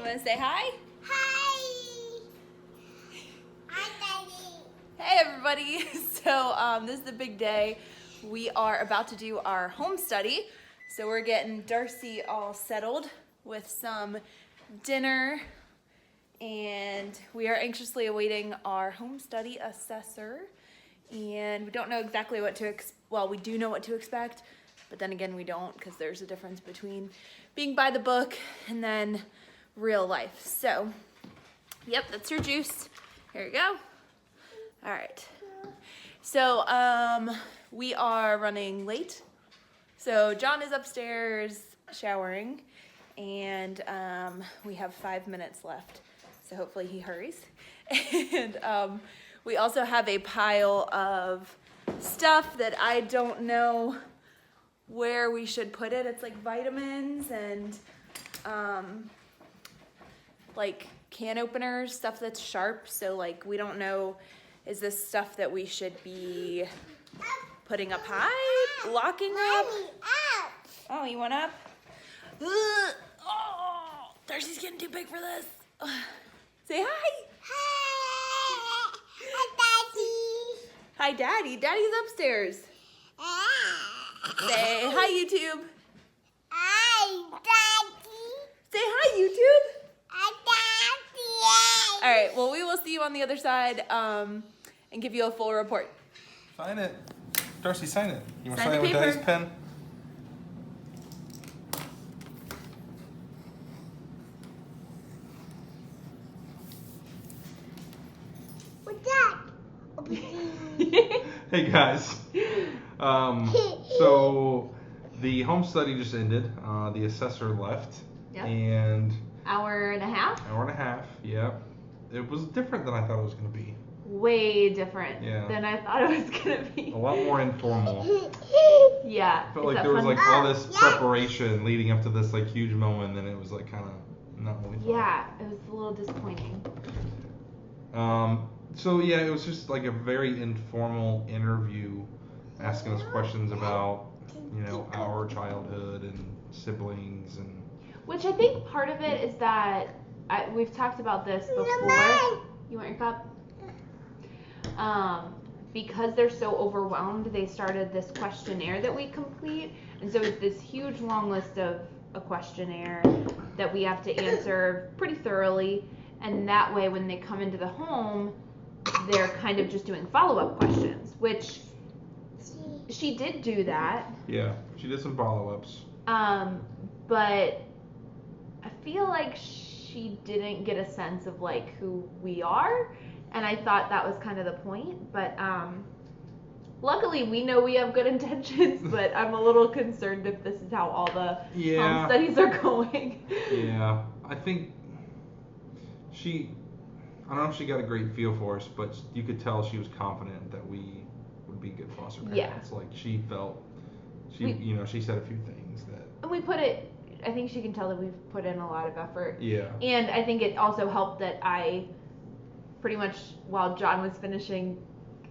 want to say hi? Hi! Hi, Daddy. Hey everybody! So this is the big day. We are about to do our home study. So we're getting Darcy all settled with some dinner, and we are anxiously awaiting our home study assessor. And we don't know exactly what to well, we do know what to expect, but then again we don't, because there's a difference between being by the book and then real life. So, yep, that's your juice. Here you go. All right. So, we are running late. So John is upstairs showering, and we have 5 minutes left. So hopefully he hurries. And we also have a pile of stuff that I don't know where we should put it. It's like vitamins and like can openers, stuff that's sharp. So like we don't know, is this stuff that we should be putting up high, locking up? Mommy, up! Oh, you want up? Ugh. Oh, Darcy's getting too big for this. Say hi. Hi! Hi, Daddy. Hi, Daddy. Daddy's upstairs. Say hi, YouTube. Hi, Daddy. Say hi, YouTube. Hi, Daddy. All right, well, we will see you on the other side and give you a full report. Sign it. Darcy, sign it. You want to Sign sign it the with Daddy's paper. pen? What's that? Hey guys. So the home study just ended. The assessor left. Yep. And Hour and a half? hour and a half. Yeah. It was different than I thought it was going to be. Way different Yeah. than I thought it was gonna be. A lot more informal. Yeah. I felt is like that there was fun? like all this preparation leading up to this like huge moment, and then it was like kind of not what we thought. Yeah, it was a little disappointing. So yeah, it was just like a very informal interview, asking us questions about, our childhood and siblings and. Which I think part of it is that we've talked about this before. You want your cup? Because they're so overwhelmed, they started this questionnaire that we complete, and so it's this huge long list of a questionnaire that we have to answer pretty thoroughly, and that way when they come into the home, they're kind of just doing follow-up questions, which she did do that. Yeah, she did some follow-ups. But I feel like she didn't get a sense of like who we are, and I thought that was kind of the point. But luckily we know we have good intentions, but I'm a little concerned if this is how all the home studies are going. Yeah, I think I don't know if she got a great feel for us, but you could tell she was confident that we would be good foster parents. Yeah. Like she felt, she said a few things that. And I think she can tell that we've put in a lot of effort. Yeah. And I think it also helped that I pretty much, while John was finishing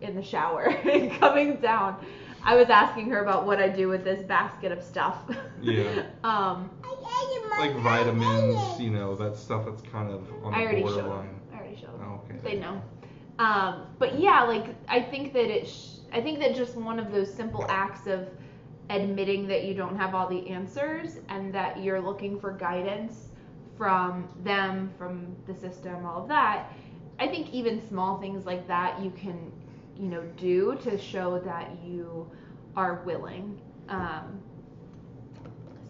in the shower and coming down, I was asking her about what I do with this basket of stuff. Yeah. Like vitamins, that stuff that's kind of on I the already showed borderline. them. Oh, okay. They know. But yeah, like I think that just one of those simple acts of admitting that you don't have all the answers and that you're looking for guidance from them, from the system, all of that. I think even small things like that you can, do to show that you are willing.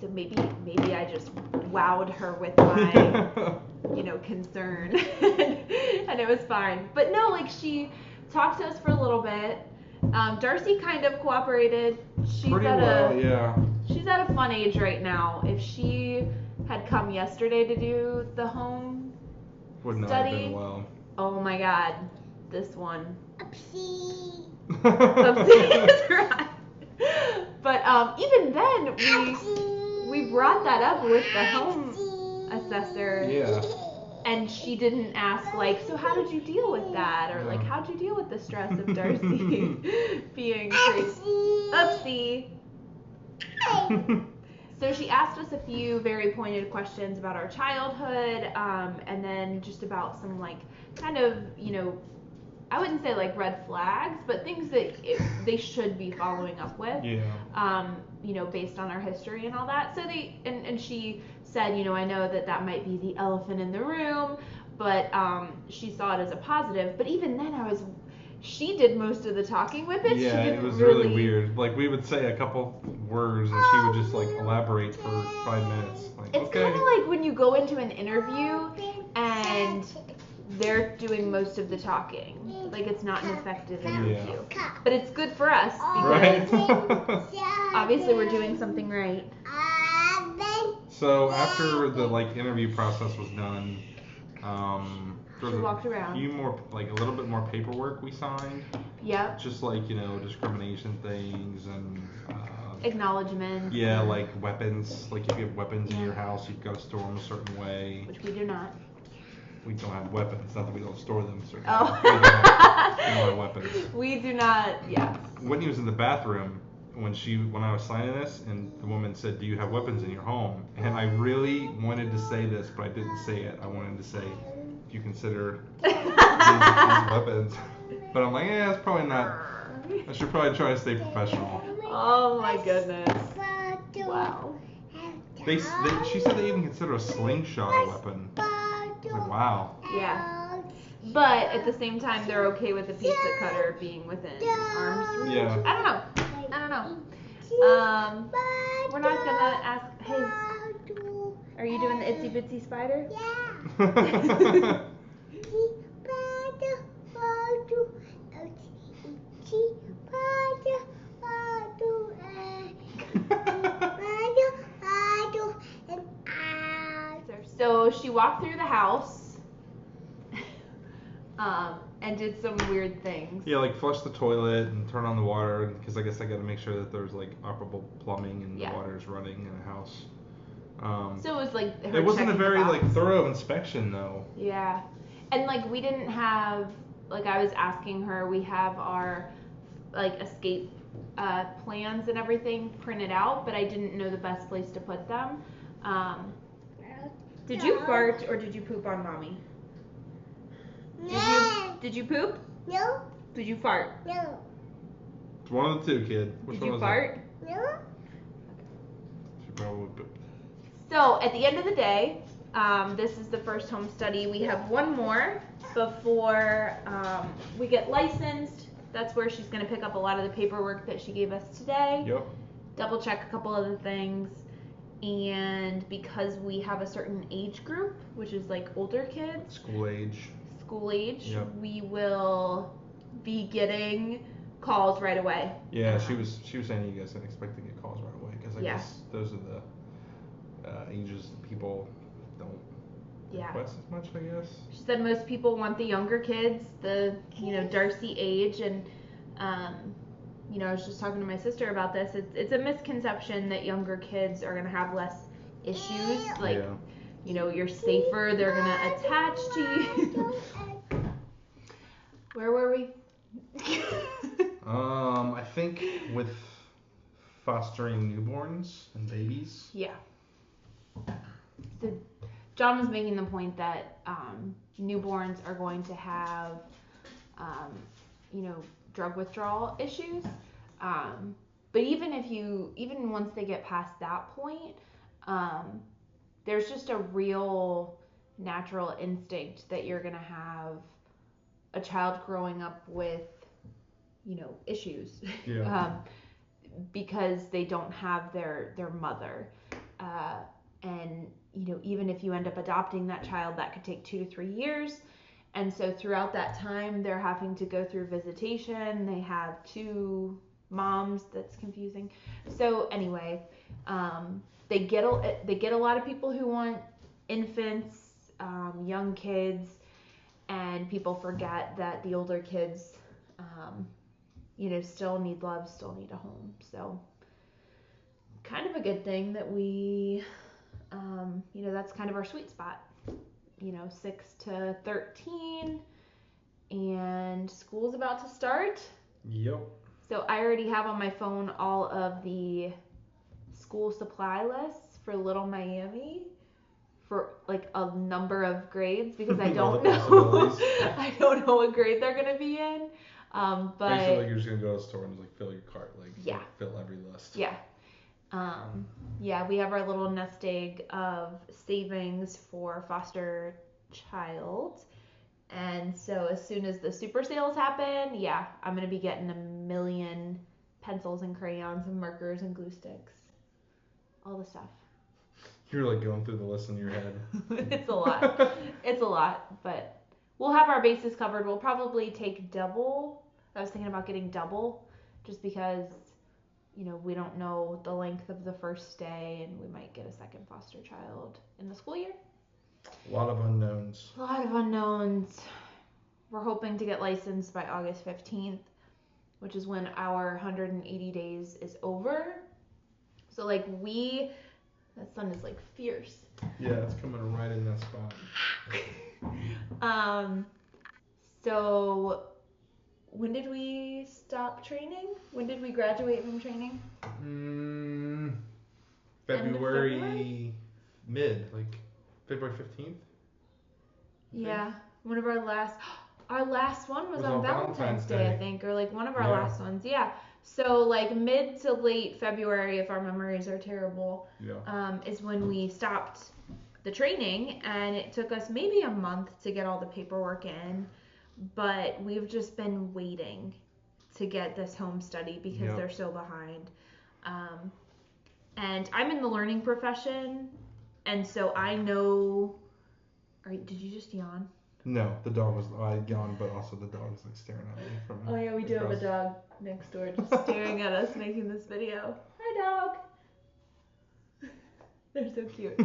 So maybe I just wowed her with my, concern, and it was fine. But no, like she talked to us for a little bit. Darcy kind of cooperated. She's She's at a fun age right now. If she had come yesterday to do the home Would not study, have been well. oh my God, this one. Upsie. Upsie is right. But even then, we brought that up with the home assessor. Yeah. And she didn't ask, like, so how did you deal with that? Or, like, how'd you deal with the stress of Darcy being crazy? Oopsie. So she asked us a few very pointed questions about our childhood, and then just about some like kind of, I wouldn't say like red flags, but things that they should be following up with. Yeah. Based on our history and all that. So and she said, I know that might be the elephant in the room, but she saw it as a positive. But even then, she did most of the talking with it. Yeah, She didn't it was really weird. Like we would say a couple words and she would just like elaborate for 5 minutes. Like, It's okay. kind of like when you go into an interview and they're doing most of the talking. Like it's not an effective interview. But it's good for us because Right. obviously we're doing something right. So after the like interview process was done, there She was walked a around. few more, like a little bit more paperwork we signed. Yep. Just like, discrimination things and Acknowledgements. yeah, like weapons. Like if you have weapons in your house, you've got to store them a certain way. Which we do not. We don't have weapons. Not that we don't store them a certain Oh. way. We don't have weapons. We do not. Yes. Whitney was in the bathroom when I was signing this, and the woman said, "Do you have weapons in your home?" And I really wanted to say this, but I didn't say it. I wanted to say, "Do you consider these weapons?" But I'm like, yeah, it's probably not. I should probably try to stay professional. Oh my goodness. Wow. She said they even consider a slingshot a weapon. I was like, wow. Yeah. But at the same time, they're okay with the pizza cutter being within arm's reach. Yeah. I don't know. We're not gonna ask. Hey, are you doing the itsy bitsy spider? Yeah. So she walked through the house and did some weird things. Yeah, like flush the toilet and turn on the water, because I guess I got to make sure that there's like operable plumbing and the water's running in the house. So it was like it wasn't a very like thorough inspection though. Yeah, and like we didn't have, like I was asking her, we have our like escape plans and everything printed out, but I didn't know the best place to put them. Did you fart or did you poop on mommy? No. Did you poop? No. Did you fart? No. It's one of the two, kid. Which Did one you was fart? No. She probably pooped. So at the end of the day, this is the first home study. We have one more before we get licensed. That's where she's going to pick up a lot of the paperwork that she gave us today. Yep. Double check a couple other things. And because we have a certain age group, which is like older kids, School age, yep. We will be getting calls right away. Yeah, she was saying you guys didn't expect to get calls right away, because I guess those are the ages that people don't request as much, I guess. She said most people want the younger kids, the Darcy age, and I was just talking to my sister about this. It's a misconception that younger kids are gonna have less issues. Like, you're safer. They're gonna attach to you. Where were we? I think with fostering newborns and babies. Yeah. So John was making the point that newborns are going to have, drug withdrawal issues. But even once they get past that point, there's just a real natural instinct that you're gonna have a child growing up with, issues. Yeah. Because they don't have their mother. And even if you end up adopting that child, that could take 2 to 3 years. And so throughout that time, they're having to go through visitation. They have 2 moms. That's confusing. So anyway, they get a lot of people who want infants, young kids, and people forget that the older kids, still need love, still need a home. So kind of a good thing that we, that's kind of our sweet spot. 6 to 13, and school's about to start. Yep. So I already have on my phone all of the school supply lists for Little Miami for like a number of grades because I All don't the know. possibilities. I don't know what grade they're gonna be in. But Basically, like you're just gonna go to the store and just like fill your cart, like Yeah. fill every list. yeah. Yeah, we have our little nest egg of savings for foster child. And so as soon as the super sales happen, yeah, I'm going to be getting 1,000,000 pencils and crayons and markers and glue sticks. All the stuff. You're like going through the list in your head. It's a lot. It's a lot, but we'll have our bases covered. We'll probably take double. I was thinking about getting double just because we don't know the length of the first stay, and we might get a second foster child in the school year. A lot of unknowns. A lot of unknowns. We're hoping to get licensed by August 15th, which is when our 180 days is over. So like that sun is like fierce. Yeah, it's coming right in that spot. So when did we stop training? When did we graduate from training? February like February 15th. Yeah, one of our last one was on on Valentine's Valentine's Day, Day. I think, or like one of our Yeah. last ones. Yeah. So like mid to late February, if our memories are terrible, Yeah. is when we stopped the training, and it took us maybe a month to get all the paperwork in, but we've just been waiting to get this home study because Yep. they're so behind. And I'm in the learning profession, and so I know. Did you just yawn? No, the dog was. I yawned, but also the dog was like staring at me from. Oh yeah, we do have a across. dog next door just staring at us making this video. Hi, dog. They're so cute.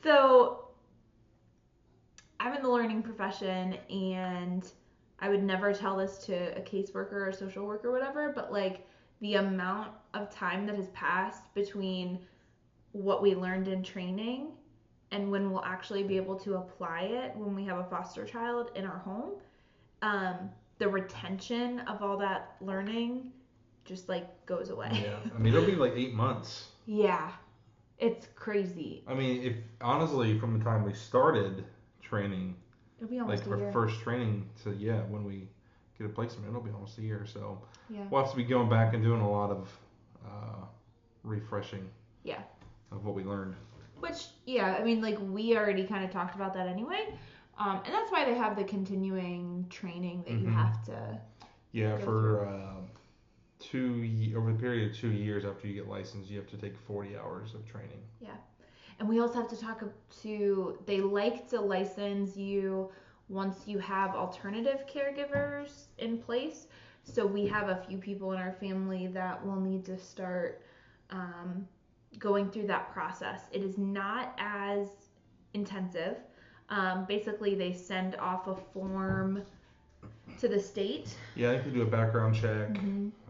So I'm in the learning profession, and I would never tell this to a caseworker or a social worker or whatever, but like the amount of time that has passed between what we learned in training and when we'll actually be able to apply it when we have a foster child in our home, the retention of all that learning just like goes away. Yeah, I mean it'll be like 8 months. Yeah, it's crazy. I mean, if honestly, from the time we started training, It'll be almost like a year. our first training to when we get a placement, it'll be almost a year. So Yeah. we'll have to be going back and doing a lot of refreshing. Yeah. Of what we learned. Which, yeah, I mean, like, we already kind of talked about that anyway. And that's why they have the continuing training that you have to. Yeah, go for over the period of 2 years after you get licensed, you have to take 40 hours of training. Yeah. And we also have to they like to license you once you have alternative caregivers in place. So we have a few people in our family that will need to start going through that process. It is not as intensive. Basically, they send off a form to the state. Yeah, I think they do a background check,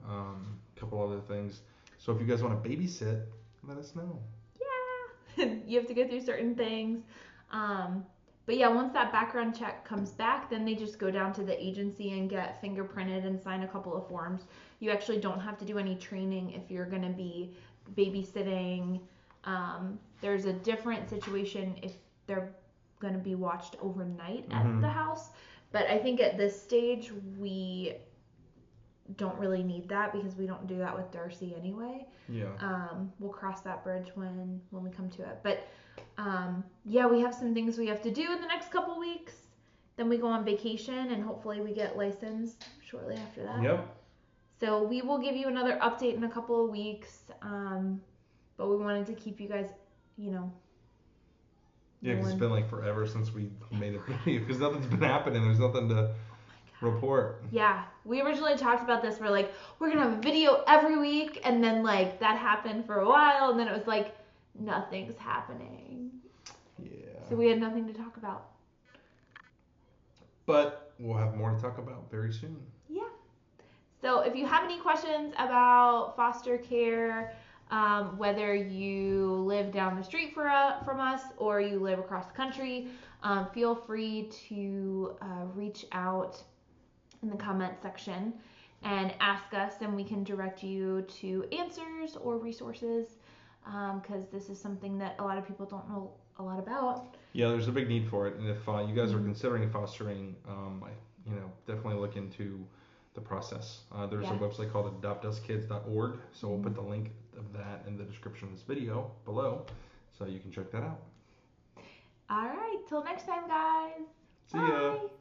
a couple other things. So if you guys want to babysit, let us know. Yeah, you have to go through certain things. But yeah, once that background check comes back, then they just go down to the agency and get fingerprinted and sign a couple of forms. You actually don't have to do any training if you're going to be babysitting. There's a different situation if they're going to be watched overnight at the house. But I think at this stage, we don't really need that because we don't do that with Darcy anyway. Yeah. We'll cross that bridge when we come to it. But yeah, we have some things we have to do in the next couple weeks. Then we go on vacation, and hopefully we get licensed shortly after that. Yep. So we will give you another update in a couple of weeks. But we wanted to keep you guys, Yeah, because it's been like forever since we made a video because nothing's been happening. There's nothing to report. Yeah, we originally talked about this. We're like, we're gonna have a video every week, and then like that happened for a while, and then it was like nothing's happening. Yeah. So we had nothing to talk about. But we'll have more to talk about very soon. Yeah. So if you have any questions about foster care, whether you live down the street from us or you live across the country, feel free to reach out in the comment section. and ask us, and we can direct you to answers or resources, because this is something that a lot of people don't know a lot about. Yeah, there's a big need for it, and if you guys are considering fostering, definitely look into the process. There's a website called adoptuskids.org, so we'll put the link of that in the description of this video below, so you can check that out. All right, till next time, guys. See ya. Bye.